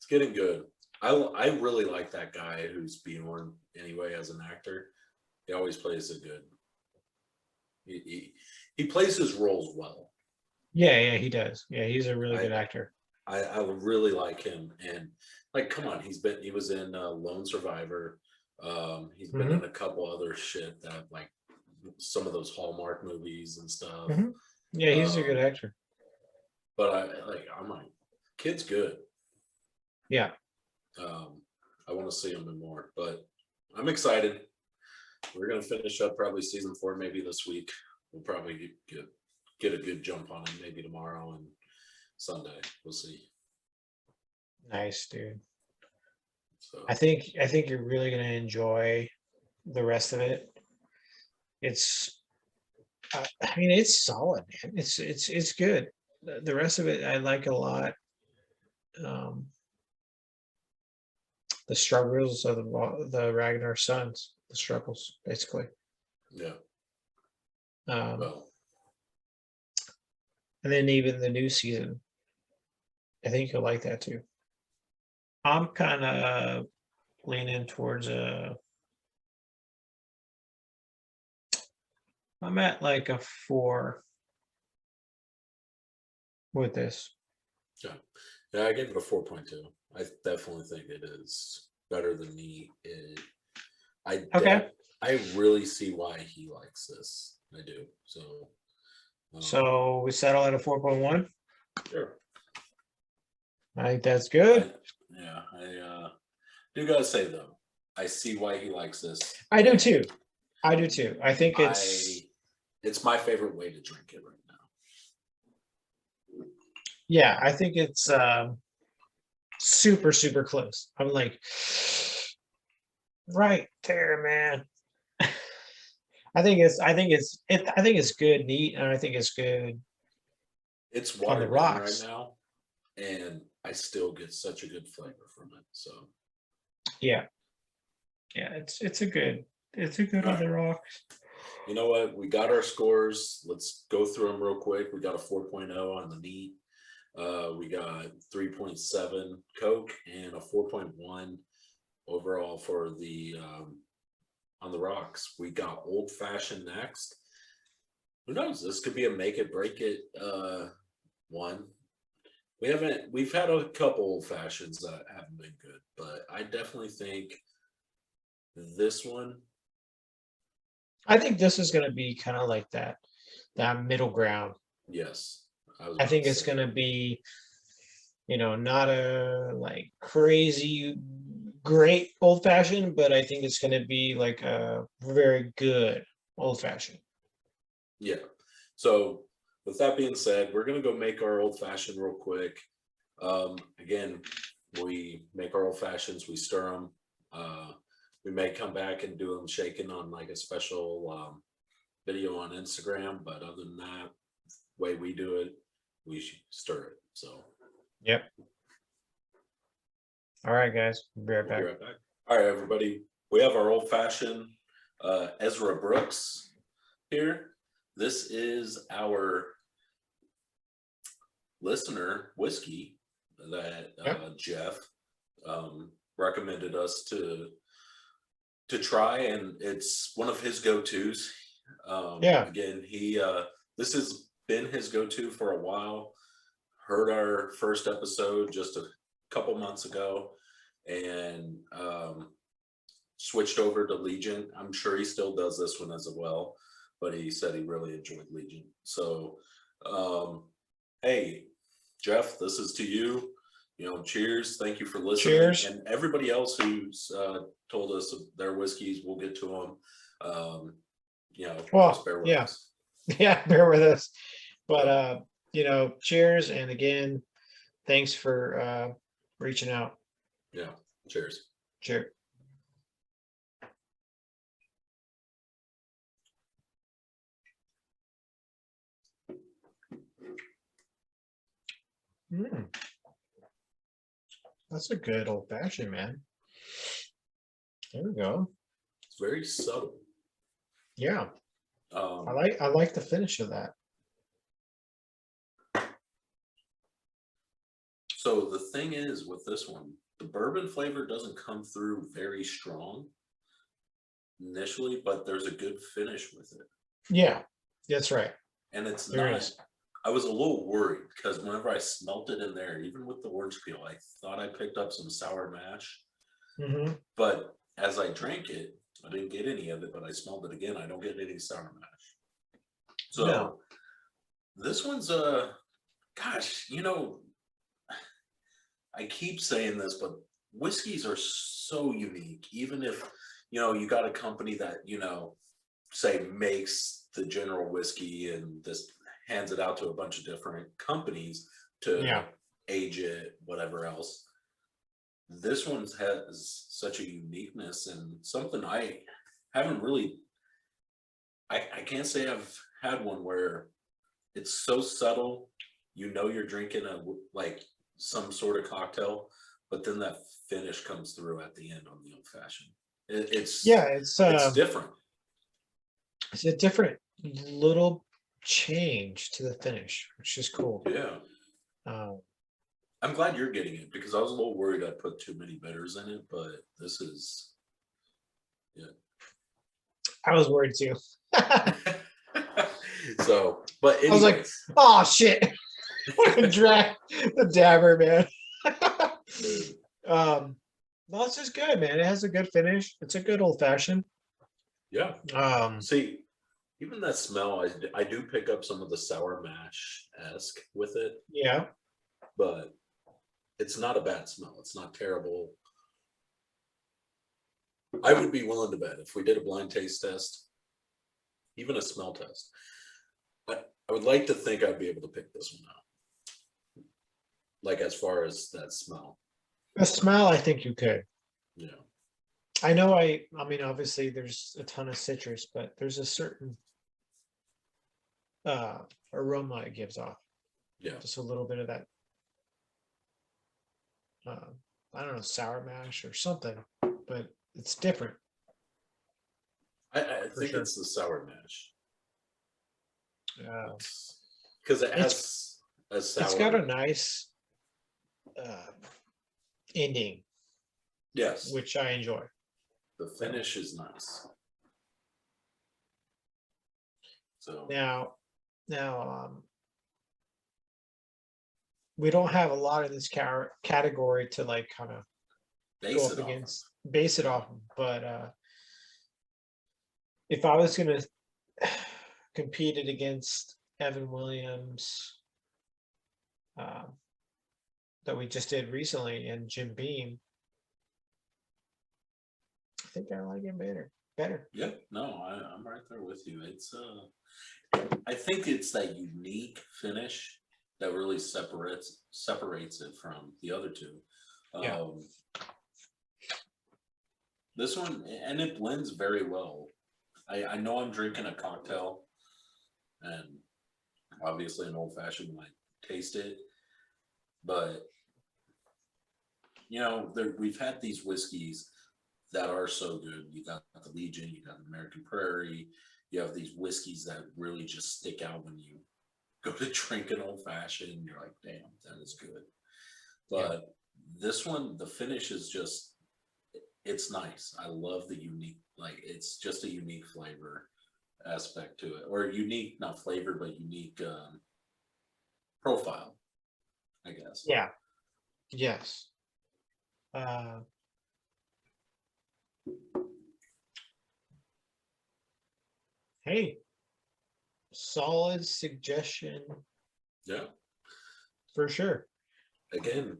getting good. I really like that guy who's Bjorn anyway as an actor. He always plays it good. He plays his roles well. Yeah, he does. Yeah, he's a really good actor. I really like him, and like, come on, he was in Lone Survivor. He's been in a couple other shit that, like, some of those Hallmark movies and stuff. Yeah, he's a good actor. But I'm like, kid's good. Yeah. I want to see him in more, but I'm excited. We're gonna finish up probably season 4 maybe this week. We'll probably get a good jump on it maybe tomorrow and Sunday. We'll see. Nice, dude. So I think you're really gonna enjoy the rest of it. It's it's solid, man. It's good. The rest of it I like a lot. The struggles of the Ragnar sons, the struggles, basically. Yeah. And then even the new season, I think you'll like that too. I'm kind of leaning towards I'm at like a 4 with this. Yeah, I gave it a 4.2. I definitely think it is better than me. I really see why he likes this. I do. So we settle at a 4.1. Sure. I think that's good. I do gotta say though, I see why he likes this. I do too. I think it's my favorite way to drink it right now. Yeah, I think it's super, super close. I'm like right there, man. I think it's good, neat, and I think it's good. It's watered on the rocks right now, and I still get such a good flavor from it. So yeah, it's a good on the rocks. You know what? We got our scores. Let's go through them real quick. We got a 4.0 on the neat. We got 3.7 Coke and a 4.1 overall for the on the rocks. We got Old Fashioned next. Who knows? This could be a make it break it one. We've had a couple Old Fashions that haven't been good, but I definitely think this one. I think this is going to be kind of like that middle ground. Yes. I think it's going to be, not a like crazy great old fashioned, but I think it's going to be like a very good old fashioned. Yeah. So with that being said, we're going to go make our old fashioned real quick. Again, we make our old fashions, we stir them. We may come back and do them shaken on like a special video on Instagram, but other than that, way we do it, we stir it. So yep. All right, guys. We'll be right back. All right, everybody. We have our old fashioned Ezra Brooks here. This is our listener whiskey that Jeff recommended us to try, and it's one of his go-tos. Again, he this has been his go-to for a while. Heard our first episode just a couple months ago, and switched over to Legion. I'm sure he still does this one as well, but he said he really enjoyed Legion. So hey, Jeff, this is to you. Cheers. Thank you for listening. Cheers. And everybody else who's told us their whiskeys, we'll get to them. Just bear with us. Yeah, bear with us. But cheers, and again, thanks for reaching out. Yeah. Cheers. Cheers. That's a good old fashioned, man. There we go. It's very subtle. Yeah. I like the finish of that. So the thing is with this one, the bourbon flavor doesn't come through very strong initially, but there's a good finish with it. Yeah, that's right. And it's there not. Is. I was a little worried because whenever I smelt it in there, even with the orange peel, I thought I picked up some sour mash. Mm-hmm. But as I drank it, I didn't get any of it, but I smelled it again. I don't get any sour mash. So this one's gosh, I keep saying this, but whiskeys are so unique. Even if, you got a company that, say makes the general whiskey and this hands it out to a bunch of different companies to age it, whatever else. This one has such a uniqueness and something I haven't really, I can't say I've had one where it's so subtle, you're drinking some sort of cocktail, but then that finish comes through at the end on the old fashioned. It's different. It's a different little change to the finish, which is cool. Yeah. I'm glad you're getting it because I was a little worried I put too many bitters in it, but this is, I was worried too. So, but anyways. I was like, oh shit. Drag the dabber, man. No, it's just good, man. It has a good finish. It's a good old fashioned. Yeah. See, even that smell, I do pick up some of the sour mash-esque with it. Yeah. But it's not a bad smell. It's not terrible. I would be willing to bet if we did a blind taste test, even a smell test, I would like to think I'd be able to pick this one out. Like as far as that smell. The smell, I think you could. Yeah. I know I mean, obviously there's a ton of citrus, but there's a certain aroma it gives off. Yeah. Just a little bit of that, I don't know, sour mash or something, but it's different. I think it's the sour mash. Yeah. Because it has a sour. It's got a nice ending. Yes. Which I enjoy. The finish is nice. So now we don't have a lot in this category to like kind of go up against, base it off, but if I was gonna compete it against Evan Williams that we just did recently and Jim Beam, I think I like him better. Yeah, no, I'm right there with you. It's I think it's that unique finish that really separates it from the other two. This one, and it blends very well. I know I'm drinking a cocktail, and obviously an old fashioned when I taste it, but we've had these whiskeys that are so good. You got the Legion, you got the American Prairie, you have these whiskeys that really just stick out when you go to drink an old fashioned. You're like, damn, that is good. But this one, the finish is just, it's nice. I love the unique, like it's just a unique flavor aspect to it, or unique, not flavor, but unique profile, I guess. Yeah. Yes. Uh, hey, solid suggestion Yeah. for sure. Again,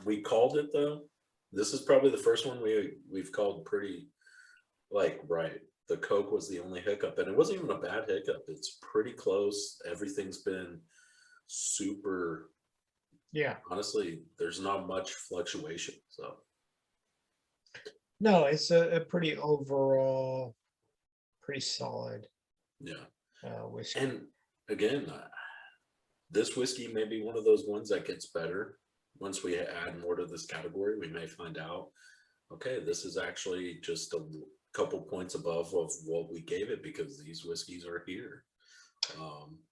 we called it though. This is probably the first one we've called pretty like right. The Coke was the only hiccup, and it wasn't even a bad hiccup. It's pretty close. Everything's been super. Yeah. Honestly, there's not much fluctuation. So No, it's a pretty overall, pretty solid yeah, whiskey. and again, this whiskey may be one of those ones that gets better once we add more to this category. We may find out, okay, this is actually just a couple points above of what we gave it because these whiskeys are here,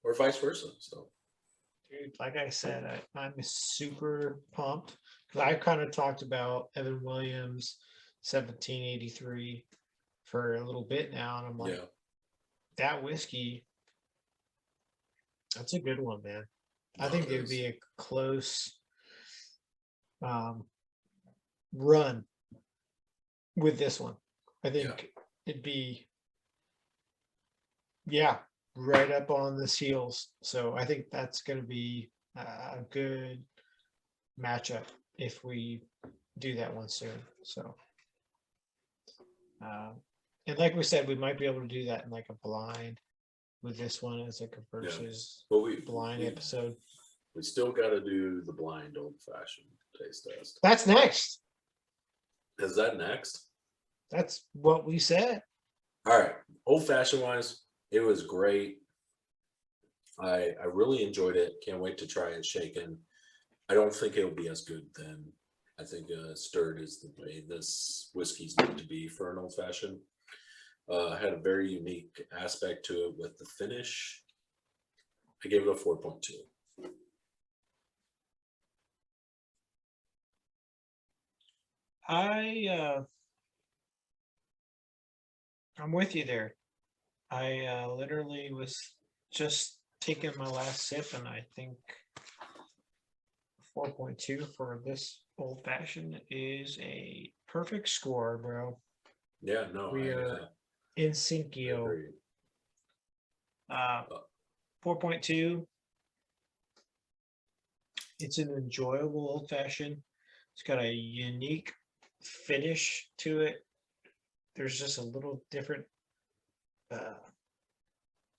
or vice versa. So, Dude, like I said, I'm super pumped because I've kind of talked about Evan Williams 1783 for a little bit now, and I'm like, yeah, that whiskey, that's a good one, man. I no, think it it would is. be a close run with this one. I think it'd be, yeah, right up on the heels. So I think that's going to be a good matchup if we do that one soon. So, and like we said, we might be able to do that in like a blind with this one as like a versus But blind episode. we still got to do the blind old fashioned taste test. That's next. Is that next? That's what we said. All right, old fashioned wise, it was great. I really enjoyed it. Can't wait to try it shaken. I don't think it'll be as good then. I think stirred is the way this whiskey's meant to be for an old fashioned. Had a very unique aspect to it with the finish. I gave it a 4.2. I'm with you there. I literally was just taking my last sip, and I think 4.2 for this old fashioned is a perfect score, bro. Yeah, no, We are in syncio. agree. 4.2. It's an enjoyable old fashioned. It's got a unique finish to it. There's just a little different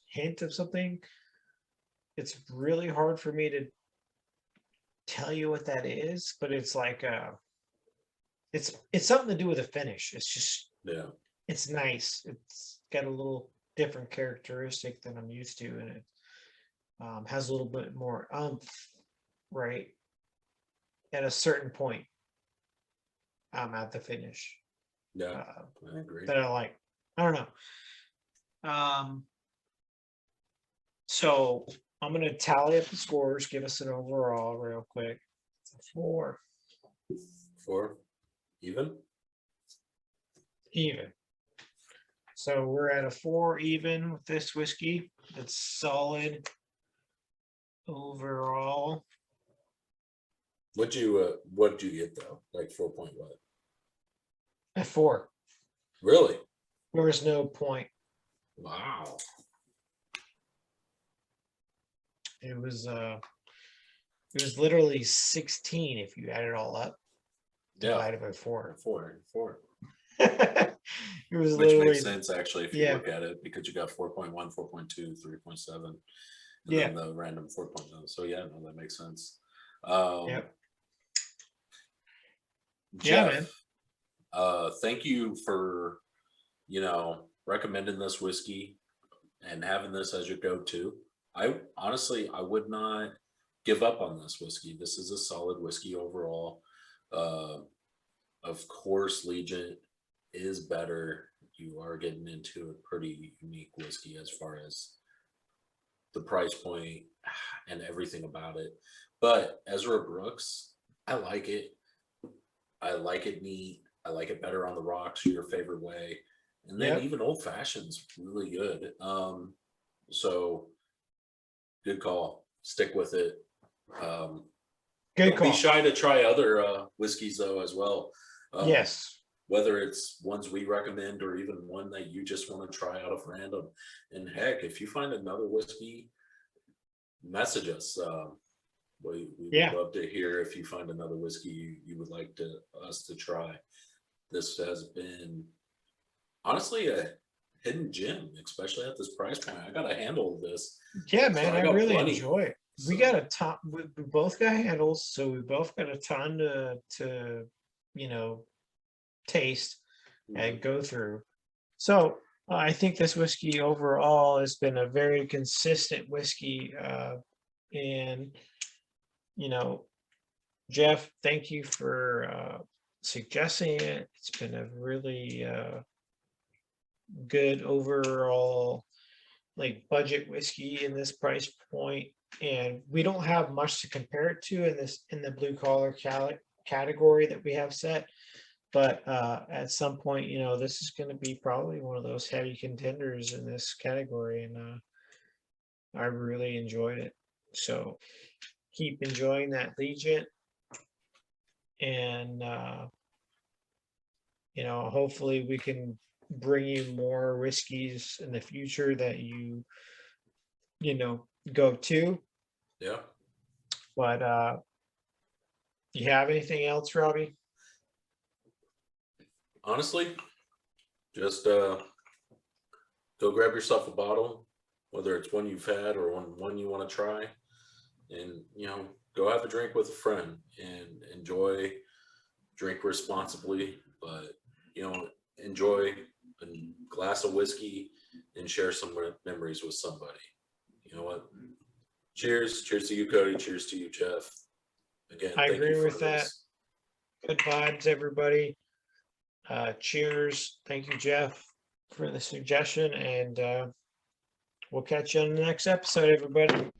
hint of something. It's really hard for me to tell you what that is, but it's like it's something to do with a finish. It's just it's nice. It's got a little different characteristic than I'm used to, and it has a little bit more right at a certain point. I'm at the finish. Yeah, I agree. That I like. I don't know. So I'm gonna tally up the scores. Give us an overall real quick. 4. 4 even. So we're at a 4 even with this whiskey. It's solid overall. What'd you get though? Like 4 point what? At 4. Really? There was no point. Wow. It was literally 16 if you add it all up. Divided by 4. 4. It was Which literally makes sense actually if you look at it, because you got 4.1, 4.2, 3.7, and then the random 4.0. So yeah, no, that makes sense. Jeff, man. Thank you for recommending this whiskey and having this as your go-to. I honestly would not give up on this whiskey. This is a solid whiskey overall. Of course, Legion is better, you are getting into a pretty unique whiskey as far as the price point and everything about it. But Ezra Brooks, I like it. I like it neat. I like it better on the rocks, your favorite way. And then Yep. even old fashioned's really good. So good call. Stick with it. Good Don't be call. shy to try other whiskeys though as well. Yes. Whether it's ones we recommend or even one that you just want to try out of random. And heck, if you find another whiskey, message us. We would Yeah. love to hear if you find another whiskey you would like us to try. This has been honestly a hidden gem, especially at this price point. I got a handle of this, Yeah, so man, I I got really plenty. enjoy it. We So got a ton. We both got handles, so we both got a ton to you know taste and mhm. go through. So I think this whiskey overall has been a very consistent whiskey. And you know, Jeff, thank you for suggesting it. It's been a really good overall like budget whiskey in this price point, and we don't have much to compare it to in the blue collar category that we have set. But at some point, this is going to be probably one of those heavy contenders in this category, and I really enjoyed it. So keep enjoying that Legion, and hopefully we can bring you more whiskeys in the future that go to. Yeah. But you have anything else, Robbie? Honestly, just go grab yourself a bottle, whether it's one you've had or one you want to try, and go have a drink with a friend and enjoy. Drink responsibly, but enjoy a glass of whiskey and share some memories with somebody. You know what? Cheers to you, Cody. Cheers to you, Jeff. Again, I thank you agree for with that. this. Good vibes, everybody. Cheers. Thank you, Jeff, for the suggestion, and we'll catch you on the next episode, everybody.